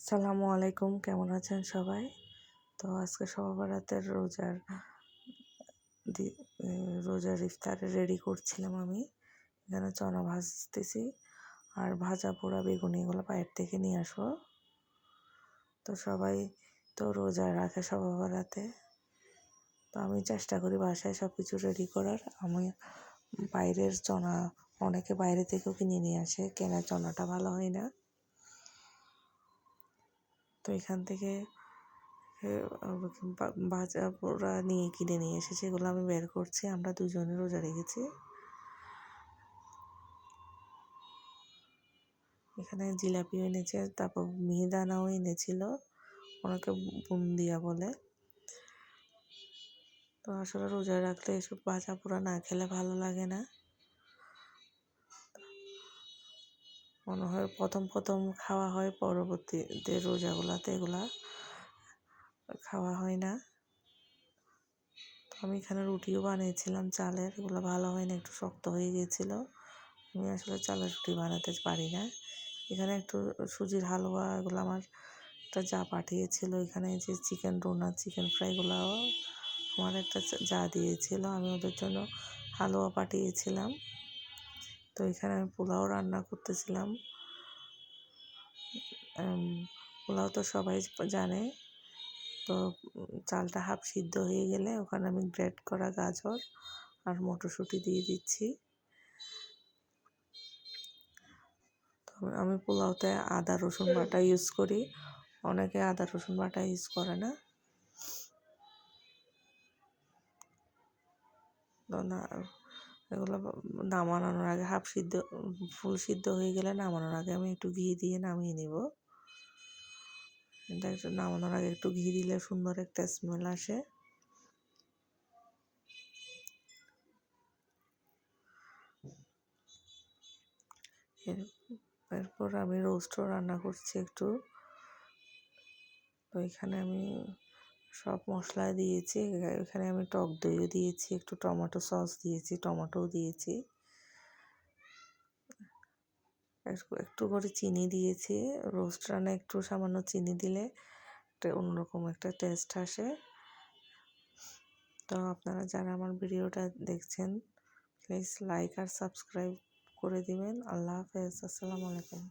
আসসালামু আলাইকুম, কেমন আছেন সবাই? তো আজকে সবে বরাতের রোজার ইফতারে রেডি করছিলাম আমি। এখানে চনা ভাজতেছি আর ভাজা পোড়া বেগুনি এগুলো বাইরে থেকে নিয়ে আসবো। তো সবাই তো রোজা রাখে সবে বরাতে, তো আমি চেষ্টা করি বাসায় সব কিছু রেডি করার। আমি বাইরের চনা অনেকে বাইরে থেকেও কিনে নিয়ে আসে, কেনা চনাটা ভালো হয় না। তো এখান থেকে ভাজা পোড়া কিনে নিয়ে এসেছে, এগুলো আমি বের করছি। আমরা দুজনে রোজা রেখেছি। এখানে জিলাপিও এনেছে, তারপর মিহিদানাও এনেছিল, ওনাকে বুন্দিয়া বলে। তো আসলে রোজা রাখলে এসব ভাজা পোড়া না খেলে ভালো লাগে না। মনে হয় প্রথম প্রথম খাওয়া হয়, পরবর্তীতে রোজাগুলাতে এগুলা খাওয়া হয় না। তো আমি এখানে রুটিও বানিয়েছিলাম চালের, এগুলো ভালো হয় না, একটু শক্ত হয়ে গিয়েছিল। আমি আসলে চালের রুটি বানাতে পারি না। এখানে একটু সুজির হালুয়া, এগুলো আমার একটা যা পাঠিয়েছিল। এখানে যে চিকেন ডোনাট, চিকেন ফ্রাইগুলোও আমার একটা যা দিয়েছিল, আমি ওদের জন্য হালুয়া পাঠিয়েছিলাম। তো এখানে আমি পোলাও রান্না করতেছিলাম। পোলাও তো সবাই জানে। তো চালটা হাফ সিদ্ধ হয়ে গেলে ওখানে আমি গ্রেট করা গাজর আর মটরশুঁটি দিয়ে দিচ্ছি। তো আমি পোলাওতে আদা রসুন বাটা ইউজ করি, অনেকে আদা রসুন বাটা ইউজ করে না। তো না, এগুলো নামানোর আগে ফুল সিদ্ধ হয়ে গেলে নামানোর আগে আমি একটু ঘি দিয়ে নামিয়ে নিব। এটা একটু নামানোর আগে একটু ঘি দিলে সুন্দর একটা স্মেল আসে। এরপর আমি রোস্টও রান্না করছি একটু। তো এখানে আমি সব মশলা দিয়েছি। এখানে আমি টক দইও দিয়েছি, একটু টমেটো সস দিয়েছি, টমেটোও দিয়েছি, একটু করে চিনি দিয়েছি। রোস্ট রান্না একটু সামান্য চিনি দিলে একটা অন্যরকম একটা টেস্ট আসে। তো আপনারা যারা আমার ভিডিওটা দেখছেন, প্লিজ লাইক আর সাবস্ক্রাইব করে দিবেন। আল্লাহ হাফেজ, আসসালামু আলাইকুম।